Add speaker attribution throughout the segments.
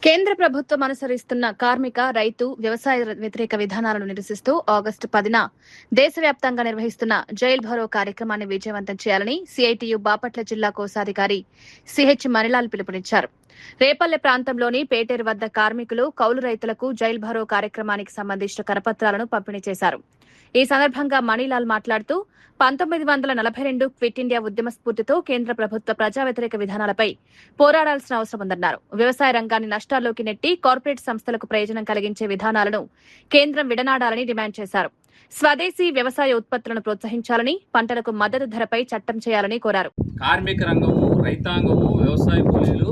Speaker 1: కేంద్ర ప్రభుత్వం అనుసరిస్తున్న కార్మిక, రైతు, వ్యవసాయ వ్యతిరేక విధానాలను నిరసిస్తూ ఆగస్టు 10న దేశవ్యాప్తంగా నిర్వహిస్తున్న జైల్ భరో కార్యక్రమాన్ని విజయవంతం చేయాలని సిఐటియు బాపట్ల జిల్లా కోశాధికారి సిహెచ్ మణిలాల్ పిలుపునిచ్చారు. రేపల్లె ప్రాంతంలోని పేటేరు వద్ద కార్మికులు, కౌలు రైతులకు జైల్ భరో కార్యక్రమానికి సంబంధించిన కరపత్రాలను పంపిణీ చేశారు. ఈ సందర్భంగా మణిలాల్ మాట్లాడుతూ 1942 క్విట్ ఇండియా ఉద్యమ స్ఫూర్తితో కేంద్ర ప్రభుత్వ ప్రజా వ్యతిరేక విధానాలపై పోరాడాల్సిన అవసరం ఉందన్నారు. వ్యవసాయ రంగాన్ని నష్టాల్లోకి నెట్టి కార్పొరేట్ సంస్థలకు ప్రయోజనం కలిగించే విధానాలను కేంద్రం విడనాడాలని డిమాండ్ చేశారు. స్వదేశీ వ్యవసాయ ఉత్పత్తులను ప్రోత్సహించాలని, పంటలకు మద్దతు ధరపై చట్టం చేయాలని కోరారు.
Speaker 2: కార్మిక రంగము, రైతాంగము, వ్యవసాయ కూలీలు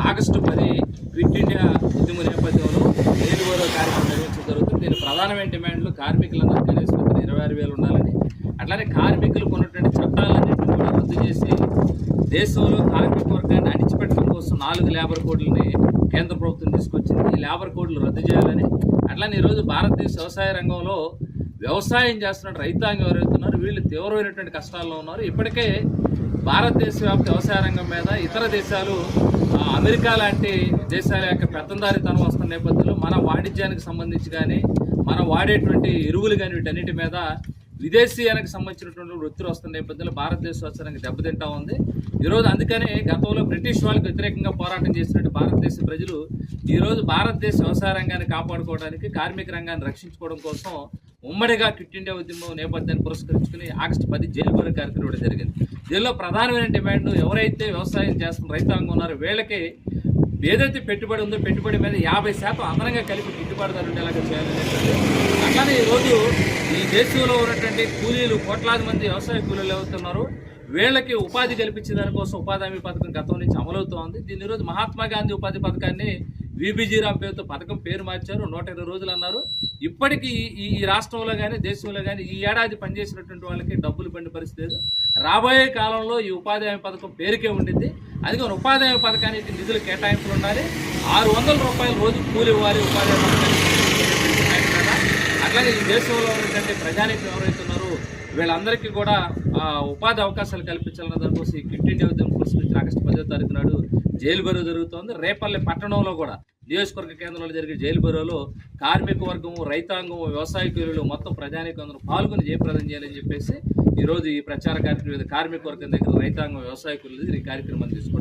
Speaker 2: ఆగస్టు 10 క్విట్ ఇండియా ఉద్యమ నేపథ్యంలో జైలు భరో కార్యక్రమం నిర్వహించడం జరుగుతుంది. దీని ప్రధానమైన డిమాండ్లు కార్మికులందరూ కనీసం 26,000 ఉండాలని, అట్లానే కార్మికులకు ఉన్నటువంటి చట్టాలన్నింటినీ కూడా రద్దు చేసి దేశంలో కార్మిక వర్గాన్ని అణిచిపెట్టడం కోసం 4 లేబర్ కోడ్లని కేంద్ర ప్రభుత్వం తీసుకొచ్చింది. ఈ లేబర్ కోడ్లు రద్దు చేయాలని, అట్లానే ఈరోజు భారతదేశ వ్యవసాయ రంగంలో వ్యవసాయం చేస్తున్న రైతాంగం ఎవరైతున్నారో వీళ్ళు తీవ్రమైనటువంటి కష్టాల్లో ఉన్నారు. ఇప్పటికే భారతదేశ వ్యాప్త వ్యవసాయ రంగం మీద ఇతర దేశాలు, అమెరికా లాంటి దేశాల యొక్క పెత్తందారితనం వస్తున్న నేపథ్యంలో మన వాణిజ్యానికి సంబంధించి కానీ, మనం వాడేటువంటి ఎరువులు కానీ వీటన్నిటి మీద విదేశీయానికి సంబంధించినటువంటి వృత్తులు వస్తున్న నేపథ్యంలో భారతదేశ వ్యవసాయ రంగం దెబ్బతింటా ఉంది. ఈరోజు అందుకనే గతంలో బ్రిటిష్ వాళ్ళకి వ్యతిరేకంగా పోరాటం చేసినట్టు భారతదేశ ప్రజలు ఈరోజు భారతదేశ వ్యవసాయ రంగాన్ని కాపాడుకోవడానికి, కార్మిక రంగాన్ని రక్షించుకోవడం కోసం ఉమ్మడిగా క్విట్ ఇండియా ఉద్యమం నేపథ్యాన్ని పురస్కరించుకుని ఆగస్టు 10 జైలు భరో కార్యక్రమం ఇవ్వడం జరిగింది. దీనిలో ప్రధానమైన డిమాండ్ ఎవరైతే వ్యవసాయం చేస్తున్న రైతాంగం ఉన్నారో వీళ్ళకి ఏదైతే పెట్టుబడి ఉందో పెట్టుబడి మీద 50% అదనంగా కలిపి గిట్టుబాటుదారు ఉండేలాగా చేయాలని. అట్లానే ఈరోజు ఈ దేశంలో ఉన్నటువంటి కూలీలు, కోట్లాది మంది వ్యవసాయ కూలీలు ఎవరుతున్నారో వీళ్ళకి ఉపాధి కల్పించే దానికోసం ఉపాధి హామీ పథకం గతం నుంచి అమలవుతూ ఉంది. దీన్ని ఈరోజు మహాత్మా గాంధీ ఉపాధి పథకాన్ని విబిజీరామ్ పేరుతో పథకం పేరు మార్చారు. 120 రోజులు అన్నారు. ఇప్పటికీ ఈ రాష్ట్రంలో కానీ దేశంలో కానీ ఈ ఏడాది పనిచేసినటువంటి వాళ్ళకి డబ్బులు పండే పరిస్థితి లేదు. రాబోయే కాలంలో ఈ ఉపాధి హామీ పథకం పేరుకే ఉండింది. అందుకని ఉపాధి హామీ పథకానికి నిధులు కేటాయింపులు ఉండాలి. 600 రూపాయలు రోజు కూలి ఇవ్వాలి ఉపాధి హామీ పథకానికి. అట్లాగే ఈ దేశంలో ఉన్నటువంటి ప్రజానీకం ఎవరైతే ఉన్నారో వీళ్ళందరికీ కూడా ఉపాధి అవకాశాలు కల్పించాలన్న దానికోసం ఈ క్విట్ ఇండియా ఉద్యమం పురస్కరించి ఆగస్టు 10వ తారీఖు నాడు జైలు భరో జరుగుతోంది. రేపల్లె పట్టణంలో కూడా నియోజకవర్గ కేంద్రంలో జరిగే జైలు భరోలో కార్మిక వర్గము, రైతాంగము, వ్యవసాయ కూలీలు మొత్తం ప్రజానీకం అందరూ పాల్గొని జయప్రదం చేయాలని చెప్పేసి ఈరోజు ఈ ప్రచార కార్యక్రమం కార్మిక వర్గం దగ్గర రైతాంగం, వ్యవసాయ కూలీలు ఈ కార్యక్రమాన్ని తీసుకుంటారు.